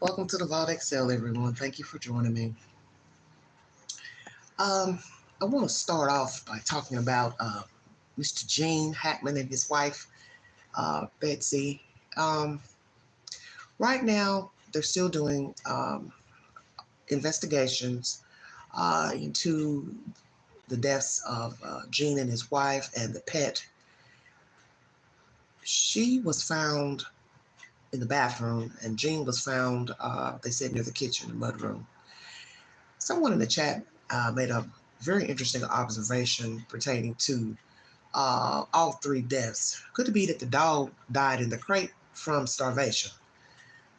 Welcome to the Vault Excel, everyone. Thank you for joining me. Um, I want to start off by talking about Mr. Gene Hackman and his wife, Betsy. Um, right now, they're still doing investigations into the deaths of Gene and his wife and the pet. She was found in the bathroom, and Gene was found, they said, near the kitchen, the mudroom. Someone in the chat made a very interesting observation pertaining to all three deaths. Could it be that the dog died in the crate from starvation?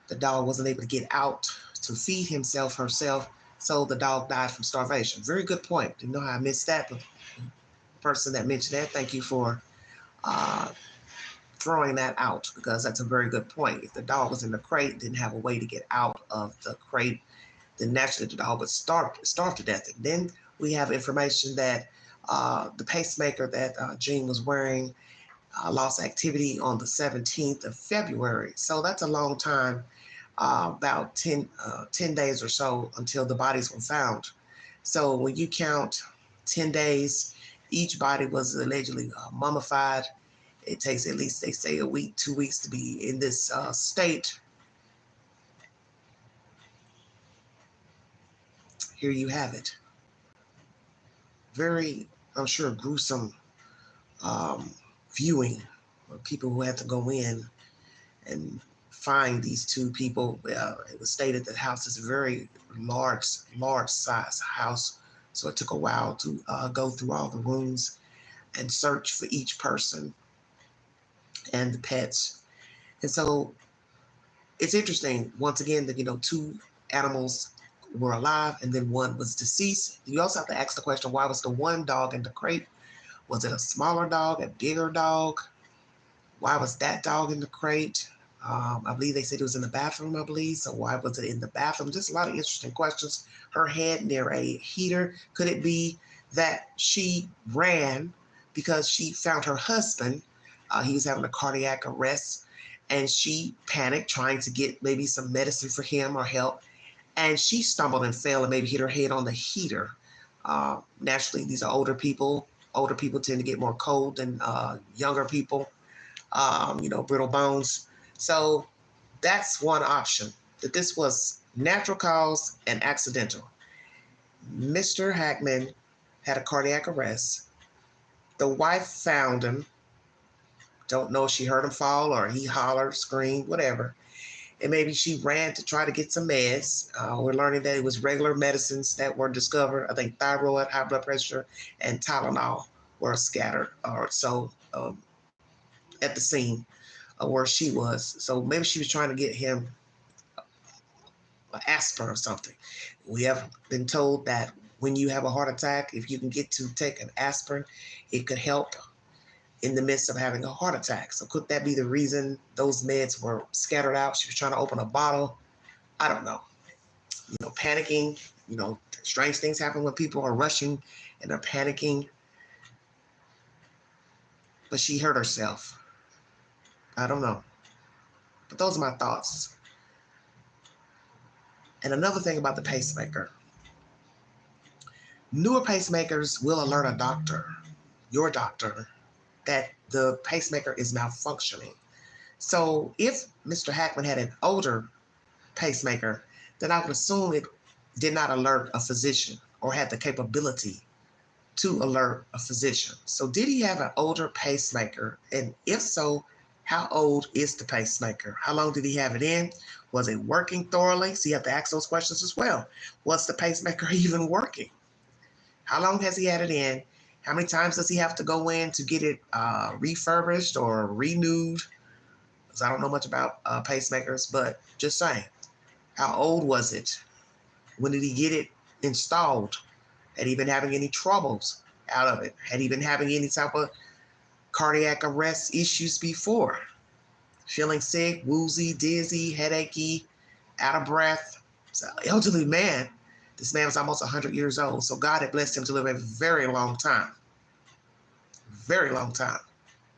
The dog wasn't able to get out to feed himself, herself, so the dog died from starvation. Very good point. Didn't know how I missed that, but the person that mentioned that, thank you for uh, throwing that out, because that's a very good point. If the dog was in the crate, didn't have a way to get out of the crate, then naturally the dog would starve to death. And then we have information that the pacemaker that Gene was wearing lost activity on the 17th of February. So that's a long time, about 10 days or so until the bodies were found. So when you count 10 days, each body was allegedly mummified. It takes at least, they say, a week, 2 weeks to be in this state. Here you have it. Very, I'm sure, gruesome viewing of people who had to go in and find these two people. It was stated that the house is a very large size house. So it took a while to go through all the rooms and search for each person and the pets. And so it's interesting, once again, that, two animals were alive and then one was deceased. You also have to ask the question, why was the one dog in the crate? Was it a smaller dog, a bigger dog? Why was that dog in the crate? I believe they said it was in the bathroom, I believe. So why was it in the bathroom? Just a lot of interesting questions. Her head near a heater. Could it be that she ran because she found her husband? He was having a cardiac arrest, and she panicked trying to get maybe some medicine for him or help. And she stumbled and fell and maybe hit her head on the heater. Naturally, these are older people. Older people tend to get more cold than younger people, brittle bones. So that's one option, that this was natural cause and accidental. Mr. Hackman had a cardiac arrest. The wife found him. Don't know if she heard him fall or he hollered, screamed, whatever. And maybe she ran to try to get some meds. We're learning that it was regular medicines that were discovered. I think thyroid, high blood pressure, and Tylenol were scattered or so at the scene where she was. So maybe she was trying to get him an aspirin or something. We have been told that when you have a heart attack, if you can get to take an aspirin, it could help in the midst of having a heart attack. So could that be the reason those meds were scattered out? She was trying to open a bottle. I don't know. Panicking, strange things happen when people are rushing and they're panicking. But she hurt herself. I don't know. But those are my thoughts. And another thing about the pacemaker. Newer pacemakers will alert a doctor, your doctor, that the pacemaker is malfunctioning. So if Mr. Hackman had an older pacemaker, then I would assume it did not alert a physician or had the capability to alert a physician. So did he have an older pacemaker? And if so, how old is the pacemaker? How long did he have it in? Was it working thoroughly? So you have to ask those questions as well. Was the pacemaker even working? How long has he had it in? How many times does he have to go in to get it refurbished or renewed? Because I don't know much about pacemakers, but just saying. How old was it? When did he get it installed? Had he been having any troubles out of it? Had he been having any type of cardiac arrest issues before? Feeling sick, woozy, dizzy, headachy, out of breath. It's an elderly man. This man was almost 100 years old. So God had blessed him to live a very long time. Very long time.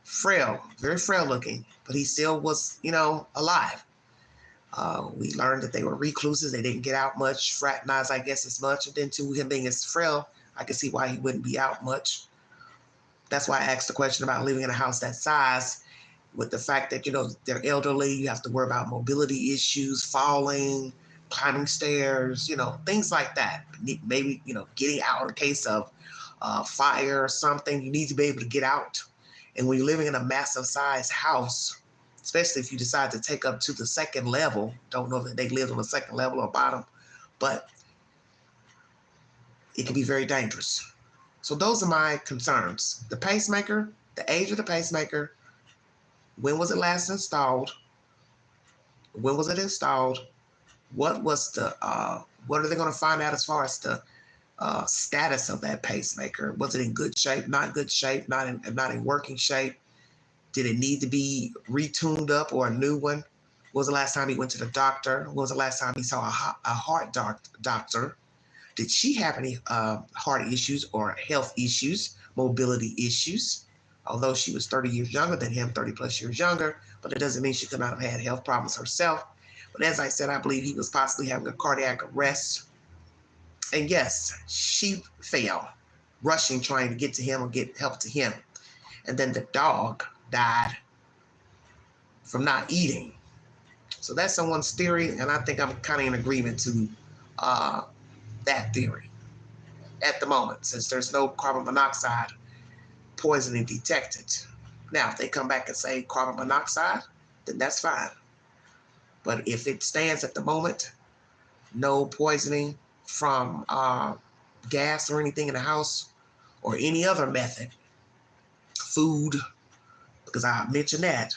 Frail, very frail looking, but he still was, alive. We learned that they were recluses. They didn't get out much, fraternize, I guess, as much. And then to him being as frail, I can see why he wouldn't be out much. That's why I asked the question about living in a house that size, with the fact that, they're elderly. You have to worry about mobility issues, falling, climbing stairs, things like that. Maybe, getting out in case of fire or something. You need to be able to get out. And when you're living in a massive size house, especially if you decide to take up to the second level, don't know if they lived on the second level or bottom, but it can be very dangerous. So those are my concerns. The pacemaker, the age of the pacemaker, when was it last installed? When was it installed? What was what are they going to find out as far as the status of that pacemaker? Was it in good shape, not good shape, not in working shape? Did it need to be retuned up or a new one? When was the last time he went to the doctor? When was the last time he saw a heart doctor? Did she have any heart issues or health issues, mobility issues? Although she was 30 years younger than him, 30 plus years younger, but it doesn't mean she could not have had health problems herself. But as I said, I believe he was possibly having a cardiac arrest. And yes, she fell, rushing, trying to get to him or get help to him. And then the dog died from not eating. So that's someone's theory, and I think I'm kind of in agreement to that theory at the moment, since there's no carbon monoxide poisoning detected. Now, if they come back and say carbon monoxide, then that's fine. But if it stands at the moment, no poisoning from gas or anything in the house or any other method, food, because I mentioned that,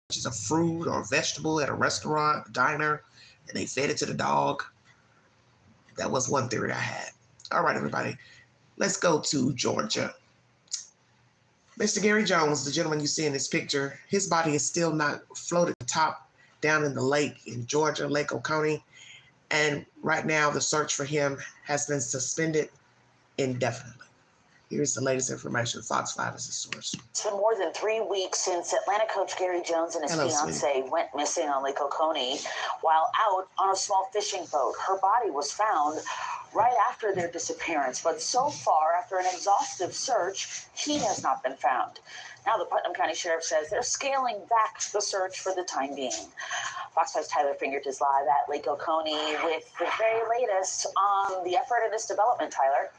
which is a fruit or a vegetable at a restaurant, diner, and they fed it to the dog. That was one theory I had. All right, everybody, let's go to Georgia. Mr. Gary Jones, the gentleman you see in this picture, his body is still not floated top down in the lake in Georgia, Lake Oconee. And right now, the search for him has been suspended indefinitely. Here's the latest information. Fox 5 is the source. It's been more than 3 weeks since Atlanta coach Gary Jones and his fiancée went missing on Lake Oconee while out on a small fishing boat. Her body was found right after their disappearance, but so far, after an exhaustive search, he has not been found. Now, the Putnam County Sheriff says they're scaling back the search for the time being. Fox 5's Tyler Fingert is live at Lake Oconee with the very latest on the effort in this development. Tyler.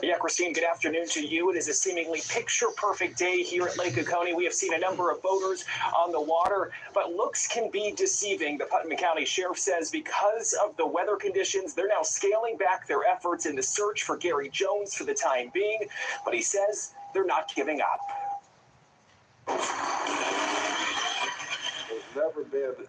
Yeah, Christine, good afternoon to you. It is a seemingly picture-perfect day here at Lake Oconee. We have seen a number of boaters on the water, but looks can be deceiving. The Putnam County Sheriff says because of the weather conditions, they're now scaling back their efforts in the search for Gary Jones for the time being, but he says they're not giving up. There's never been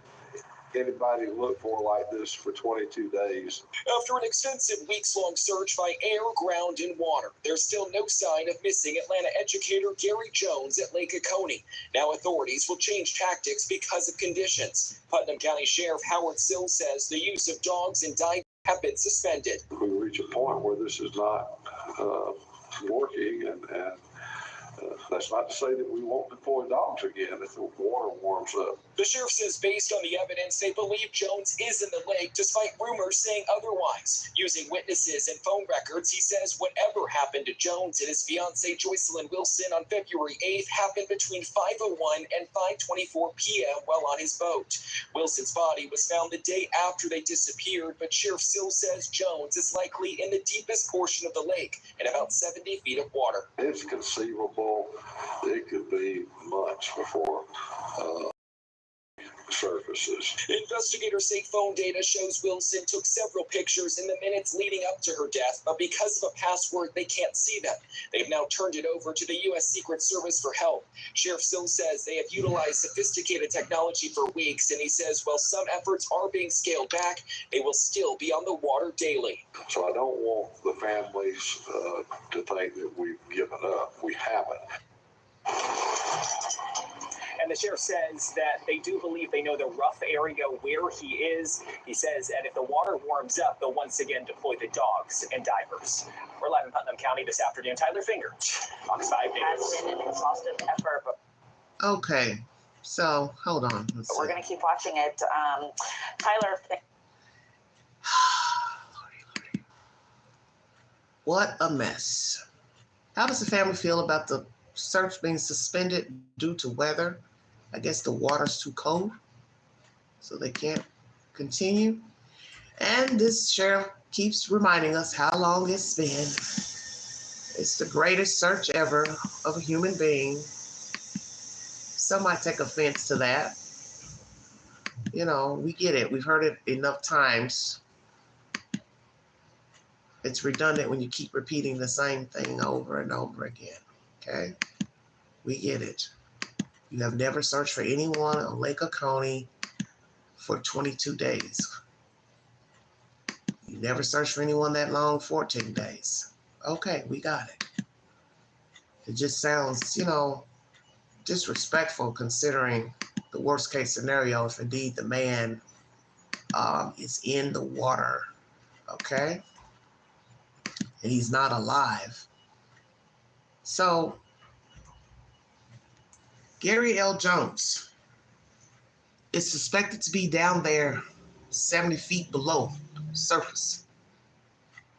anybody looked for like this for 22 days. After an extensive weeks-long search by air, ground, and water, there's still no sign of missing Atlanta educator Gary Jones at Lake Oconee. Now authorities will change tactics because of conditions. Putnam County Sheriff Howard Sill says the use of dogs and divers have been suspended. We reach a point where this is not working, and that's not to say that we won't deploy dogs again if the water warms up. The sheriff says based on the evidence, they believe Jones is in the lake, despite rumors saying otherwise. Using witnesses and phone records, he says whatever happened to Jones and his fiancée Joycelyn Wilson on February 8th happened between 5:01 and 5:24 p.m. while on his boat. Wilson's body was found the day after they disappeared, but Sheriff Sill says Jones is likely in the deepest portion of the lake in about 70 feet of water. It's conceivable it could be months before surfaces. Investigators say phone data shows Wilson took several pictures in the minutes leading up to her death, but because of a password, they can't see them. They've now turned it over to the U.S. Secret Service for help. Sheriff Sill says they have utilized sophisticated technology for weeks, and he says while some efforts are being scaled back, they will still be on the water daily. So I don't want the families to think that we've given up. We haven't. And the sheriff says that they do believe they know the rough area where he is. He says that if the water warms up, they'll once again deploy the dogs and divers. We're live in Putnam County this afternoon. Tyler Fingert, Fox 5 News. Has been an exhaustive effort, but Okay, so hold on. But we're going to keep watching it. Tyler. What a mess. How does the family feel about the search being suspended due to weather? I guess the water's too cold, so they can't continue. And this sheriff keeps reminding us how long it's been. It's the greatest search ever of a human being. Some might take offense to that. You know, we get it. We've heard it enough times. It's redundant when you keep repeating the same thing over and over again. Okay? We get it. You have never searched for anyone on Lake Oconee for 22 days. You never searched for anyone that long, 14 days. Okay, we got it. It just sounds, disrespectful considering the worst case scenario if indeed the man is in the water, okay? And he's not alive. So, Gary L. Jones is suspected to be down there 70 feet below surface.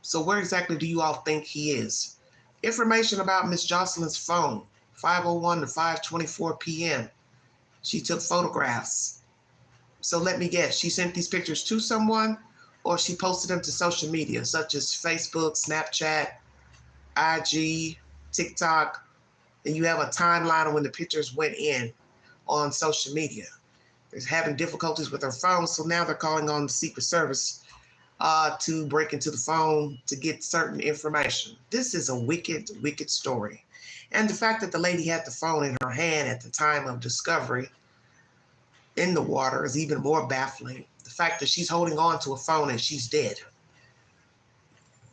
So where exactly do you all think he is? Information about Miss Jocelyn's phone, 5:01 to 5:24 p.m. She took photographs. So let me guess, she sent these pictures to someone or she posted them to social media such as Facebook, Snapchat, IG, TikTok, and you have a timeline of when the pictures went in on social media. They're having difficulties with their phone, so now they're calling on the Secret Service to break into the phone to get certain information. This is a wicked, wicked story. And the fact that the lady had the phone in her hand at the time of discovery in the water is even more baffling. The fact that she's holding on to a phone and she's dead.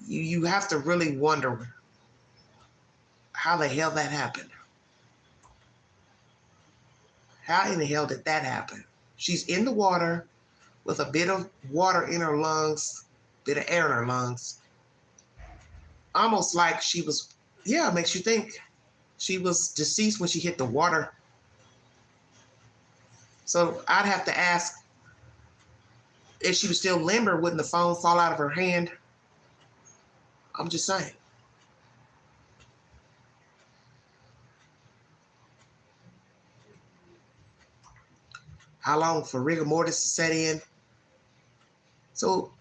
You have to really wonder how the hell that happened. How in the hell did that happen? She's in the water with a bit of water in her lungs, bit of air in her lungs. Almost like she was, it makes you think she was deceased when she hit the water. So I'd have to ask, if she was still limber, wouldn't the phone fall out of her hand? I'm just saying. How long for rigor mortis to set in? So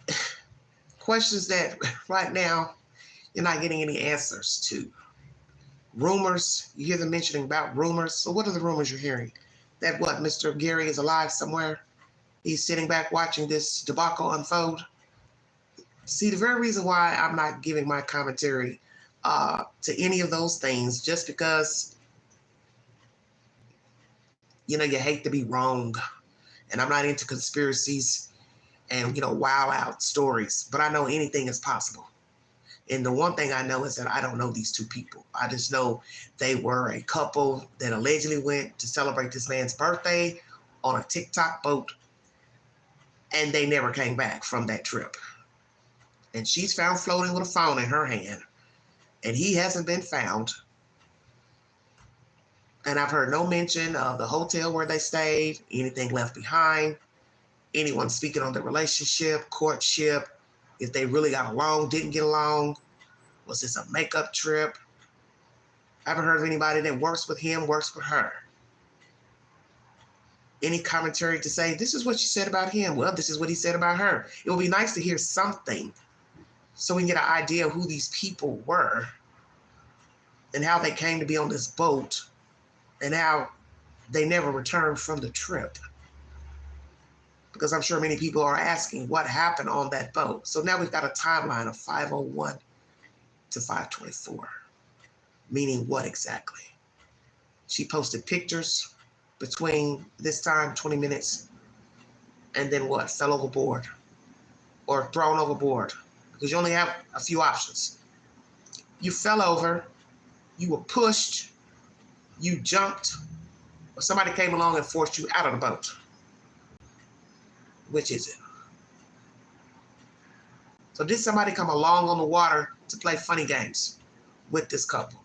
questions that right now you're not getting any answers to. Rumors, you hear them mentioning about rumors. So what are the rumors you're hearing? That what, Mr. Gary is alive somewhere? He's sitting back watching this debacle unfold? See, the very reason why I'm not giving my commentary to any of those things, just because, you hate to be wrong. And I'm not into conspiracies and, wild out stories, but I know anything is possible. And the one thing I know is that I don't know these two people. I just know they were a couple that allegedly went to celebrate this man's birthday on a TikTok boat, and they never came back from that trip. And she's found floating with a phone in her hand, and he hasn't been found. And I've heard no mention of the hotel where they stayed, anything left behind, anyone speaking on the relationship, courtship, if they really got along, didn't get along. Was this a makeup trip? I haven't heard of anybody that works with him, works with her. Any commentary to say, this is what she said about him. Well, this is what he said about her. It would be nice to hear something so we can get an idea of who these people were and how they came to be on this boat and how they never returned from the trip. Because I'm sure many people are asking what happened on that boat. So now we've got a timeline of 5:01 to 5:24. Meaning what exactly? She posted pictures between this time, 20 minutes, and then what? Fell overboard or thrown overboard. Because you only have a few options. You fell over, you were pushed, you jumped, or somebody came along and forced you out of the boat. Which is it? So did somebody come along on the water to play funny games with this couple?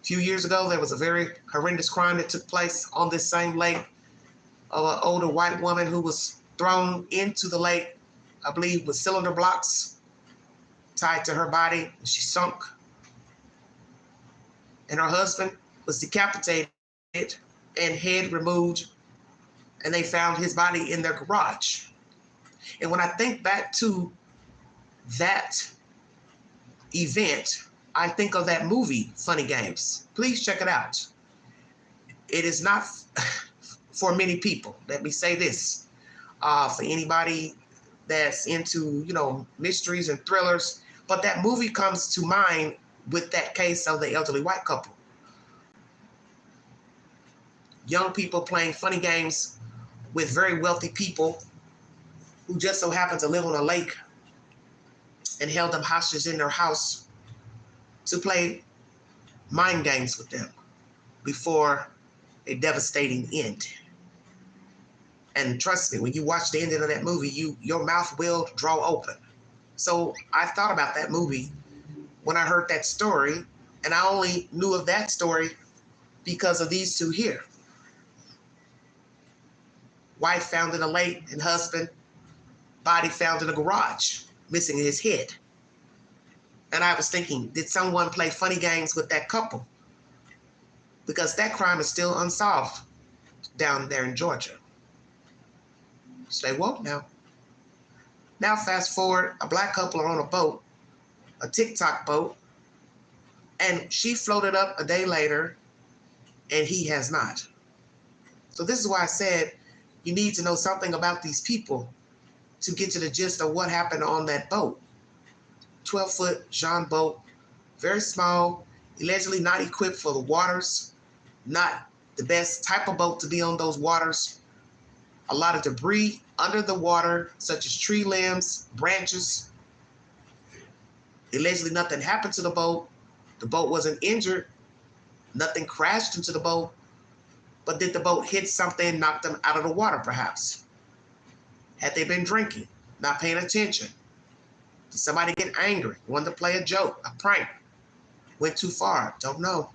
A few years ago, there was a very horrendous crime that took place on this same lake of an older white woman who was thrown into the lake, I believe, with cylinder blocks tied to her body. She sunk. And her husband was decapitated and head removed, and they found his body in their garage. And when I think back to that event, I think of that movie, Funny Games. Please check it out. It is not for many people. Let me say this. For anybody that's into, mysteries and thrillers, but that movie comes to mind with that case of the elderly white couple. Young people playing funny games with very wealthy people who just so happen to live on a lake and held them hostage in their house to play mind games with them before a devastating end. And trust me, when you watch the ending of that movie, your mouth will draw open. So I thought about that movie when I heard that story, and I only knew of that story because of these two here. Wife found in a lake and husband, body found in a garage, missing his head. And I was thinking, did someone play funny games with that couple? Because that crime is still unsolved down there in Georgia. Stay woke now. Now fast forward, a black couple are on a boat, a TikTok boat, and she floated up a day later, and he has not. So this is why I said you need to know something about these people to get to the gist of what happened on that boat. 12-foot Jean boat, very small, allegedly not equipped for the waters, not the best type of boat to be on those waters. A lot of debris under the water, such as tree limbs, branches. Allegedly nothing happened to the boat. The boat wasn't injured. Nothing crashed into the boat. But did the boat hit something, knock them out of the water perhaps? Had they been drinking, not paying attention? Did somebody get angry, wanted to play a joke, a prank? Went too far? Don't know.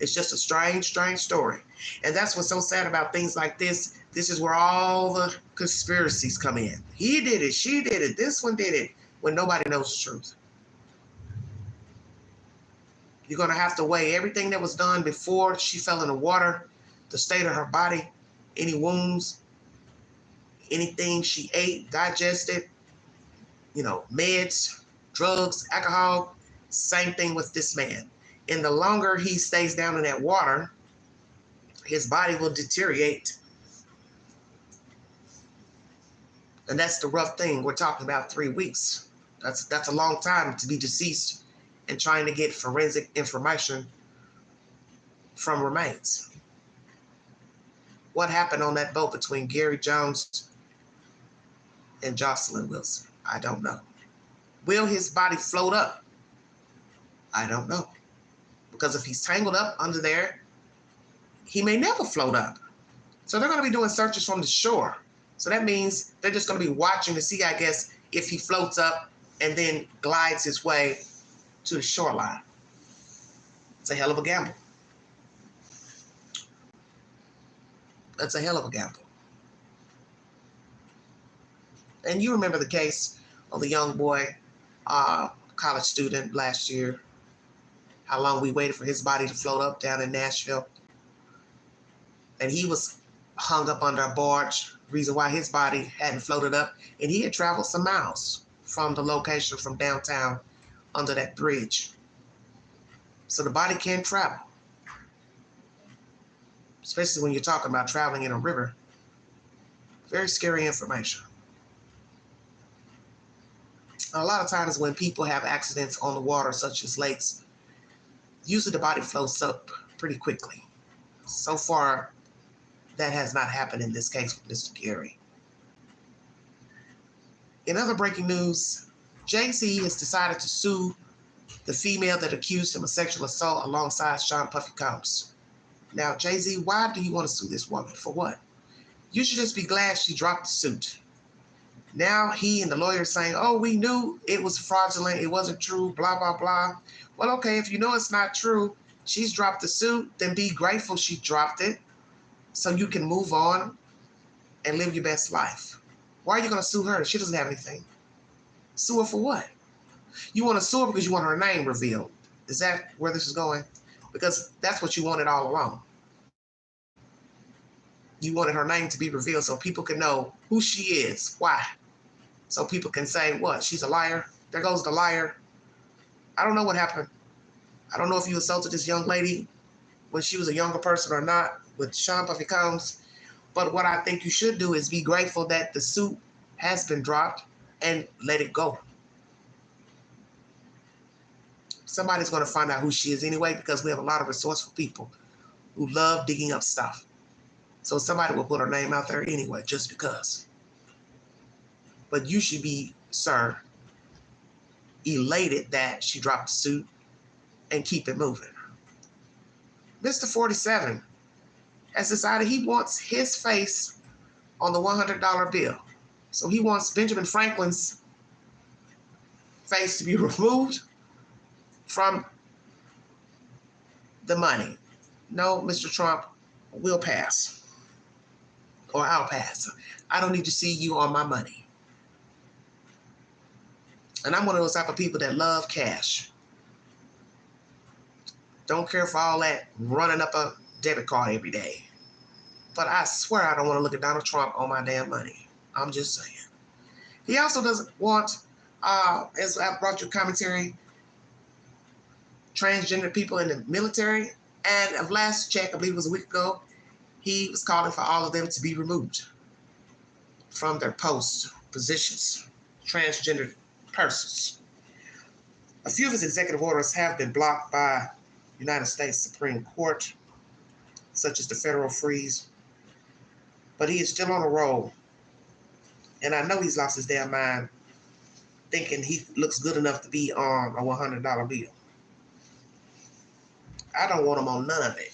It's just a strange, strange story. And that's what's so sad about things like this. This is where all the conspiracies come in. He did it, she did it, this one did it, when nobody knows the truth. You're going to have to weigh everything that was done before she fell in the water, the state of her body, any wounds, anything she ate, digested, meds, drugs, alcohol. Same thing with this man. And the longer he stays down in that water, his body will deteriorate. And that's the rough thing. We're talking about 3 weeks. That's a long time to be deceased and trying to get forensic information from remains. What happened on that boat between Gary Jones and Jocelyn Wilson? I don't know. Will his body float up? I don't know. Because if he's tangled up under there, he may never float up. So they're going to be doing searches from the shore. So that means they're just going to be watching to see, I guess, if he floats up and then glides his way to the shoreline. It's a hell of a gamble. That's a hell of a gamble. And you remember the case of the young boy, college student last year, how long we waited for his body to float up down in Nashville. And he was hung up under a barge, reason why his body hadn't floated up. And he had traveled some miles from the location from downtown under that bridge. So the body can travel, especially when you're talking about traveling in a river. Very scary information. A lot of times when people have accidents on the water, such as lakes, usually the body floats up pretty quickly. So far, that has not happened in this case with Mr. Gary. In other breaking news, Jay-Z has decided to sue the female that accused him of sexual assault alongside Sean Puffy Combs. Now, Jay-Z, why do you want to sue this woman? For what? You should just be glad she dropped the suit. Now he and the lawyer are saying, oh, we knew it was fraudulent, it wasn't true, blah, blah, blah. Well, okay, if you know it's not true, She's dropped the suit, then be grateful she dropped it so you can move on and live your best life. Why are you going to sue her? She doesn't have anything. Sue her for what? You want to sue her because you want her name revealed. Is that where this is going? Because that's what you wanted all along. You wanted her name to be revealed so people can know who she is. Why? So people can say, what? She's a liar. There goes the liar. I don't know what happened. I don't know if you assaulted this young lady when she was a younger person or not with Sean Puffy Combs. But what I think you should do is be grateful that the suit has been dropped and let it go. Somebody's going to find out who she is anyway, because we have a lot of resourceful people who love digging up stuff. So somebody will put her name out there anyway, just because. But you should be, sir, elated that she dropped the suit and keep it moving. Mr. 47 has decided he wants his face on the $100 bill. So he wants Benjamin Franklin's face to be removed from the money. No, Mr. Trump, we'll pass. Or I'll pass. I don't need to see you on my money. And I'm one of those type of people that love cash. Don't care for all that running up a debit card every day. But I swear I don't want to look at Donald Trump on my damn money. I'm just saying. He also doesn't want, as I brought you commentary, transgender people in the military. And of last check, I believe it was a week ago, he was calling for all of them to be removed from their posts, positions, transgender persons. A few of his executive orders have been blocked by United States Supreme Court, such as the federal freeze, but he is still on a roll. And I know he's lost his damn mind thinking he looks good enough to be on a $100 bill. I don't want him on none of it.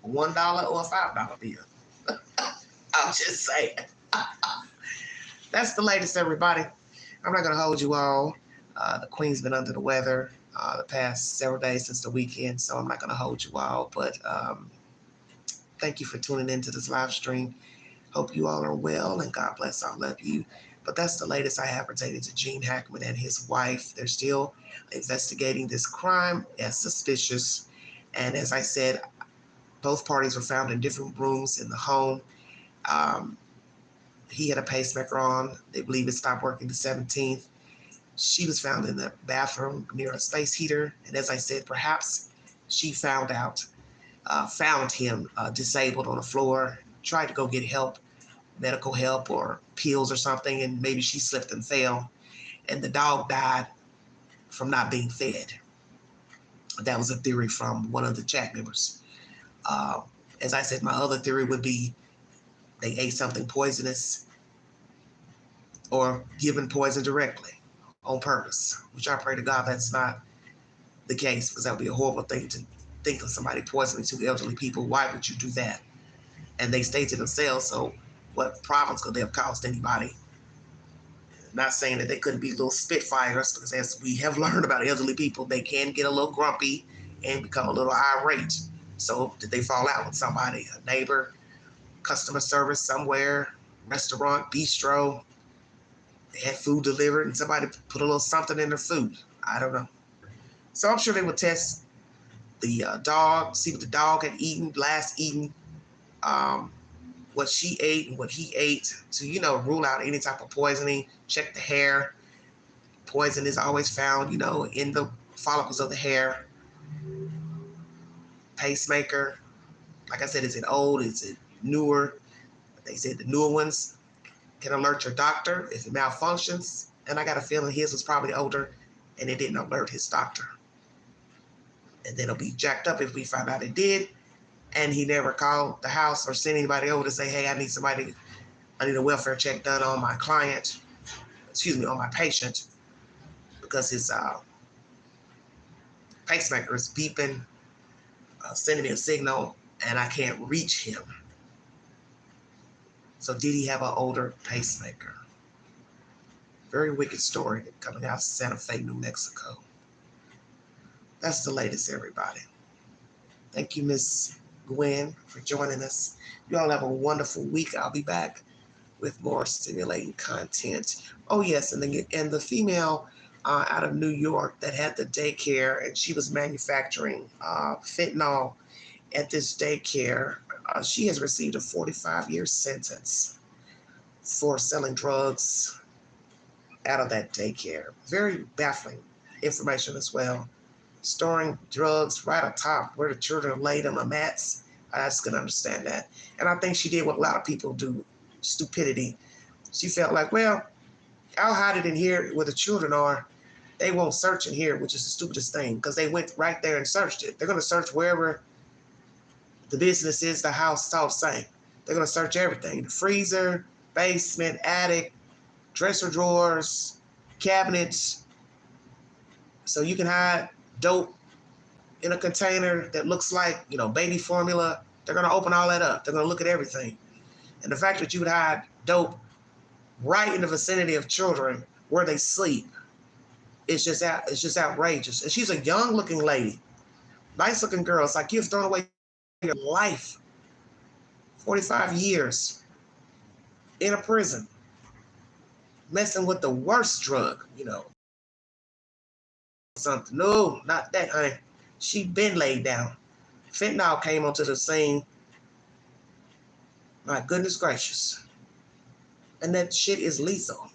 $1 or a $5 bill. I'm just saying. That's the latest, everybody. I'm not going to hold you all. The Queen's been under the weather the past several days since the weekend, so I'm not going to hold you all. But thank you for tuning into this live stream. Hope you all are well, and God bless. I love you. But that's the latest I have pertaining to Gene Hackman and his wife. They're still investigating this crime as suspicious. And as I said, both parties were found in different rooms in the home. He had a pacemaker on. They believe it stopped working the 17th. She was found in the bathroom near a space heater. And as I said, perhaps she found him disabled on the floor, tried to go get help, medical help or pills or something, and maybe she slipped and fell. And the dog died from not being fed. That was a theory from one of the chat members. As I said, my other theory would be they ate something poisonous or given poison directly on purpose, which I pray to God that's not the case, because that would be a horrible thing to think of, somebody poisoning two elderly people. Why would you do that? And they stay to themselves, so what problems could they have caused anybody? Not saying that they couldn't be little spitfires, because as we have learned about elderly people, they can get a little grumpy and become a little irate. So did they fall out with somebody, a neighbor, customer service somewhere, restaurant, bistro? They had food delivered and somebody put a little something in their food. I don't know. So I'm sure they would test the dog, see what the dog had eaten, last eaten, what she ate and what he ate to, rule out any type of poisoning, check the hair. Poison is always found, in the follicles of the hair. Pacemaker, like I said, is it old? Is it newer? They said the newer ones can alert your doctor if it malfunctions. And I got a feeling his was probably older and it didn't alert his doctor. And then it'll be jacked up if we find out it did. And he never called the house or sent anybody over to say, hey, I need a welfare check done on my client, on my patient, because his pacemaker is beeping, sending me a signal, and I can't reach him. So did he have an older pacemaker? Very wicked story coming out of Santa Fe, New Mexico. That's the latest, everybody. Thank you, Miss Gwen, for joining us. You all have a wonderful week. I'll be back with more stimulating content. Oh yes, and the female out of New York that had the daycare, and she was manufacturing fentanyl at this daycare. She has received a 45-year sentence for selling drugs out of that daycare. Very baffling information as well. Storing drugs right atop where the children are laid on the mats. I just couldn't understand that. And I think she did what a lot of people do, stupidity. She felt like, well, I'll hide it in here where the children are. They won't search in here, which is the stupidest thing, because they went right there and searched it. They're going to search wherever the business is, the house, it's all the same. They're going to search everything. The freezer, basement, attic, dresser drawers, cabinets. So you can hide dope in a container that looks like, baby formula. They're going to open all that up. They're going to look at everything. And the fact that you would hide dope right in the vicinity of children where they sleep, it's just outrageous. And she's a young-looking lady, nice-looking girl. It's like you've thrown away your life. 45 years in a prison, messing with the worst drug, Something. No, not that, honey. She been laid down. Fentanyl came onto the scene. My goodness gracious. And that shit is lethal.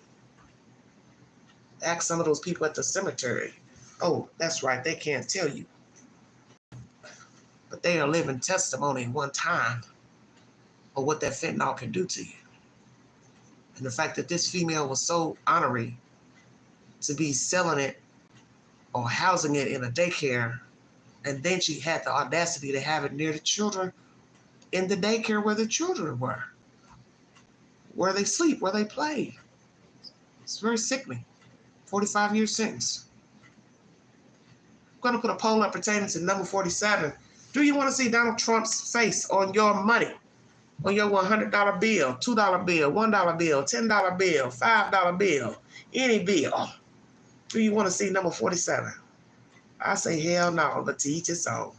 Ask some of those people at the cemetery. Oh, that's right, they can't tell you. But they are living testimony one time of what that fentanyl can do to you. And the fact that this female was so honorary to be selling it or housing it in a daycare, and then she had the audacity to have it near the children in the daycare where the children were, where they sleep, where they play. It's very sickening. 45-year sentence. I'm going to put a poll up pertaining to number 47. Do you want to see Donald Trump's face on your money? On your $100 bill, $2 bill, $1 bill, $10 bill, $5 bill, any bill? Do you want to see number 47? I say hell no, but to each his own.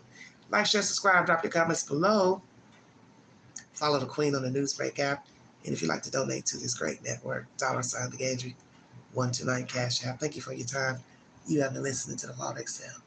Like, share, subscribe, drop your comments below. Follow the Queen on the Newsbreak app. And if you'd like to donate to this great network, $, Big Andrew, 129 Cash App. Thank you for your time. You have been listening to the Vault XL.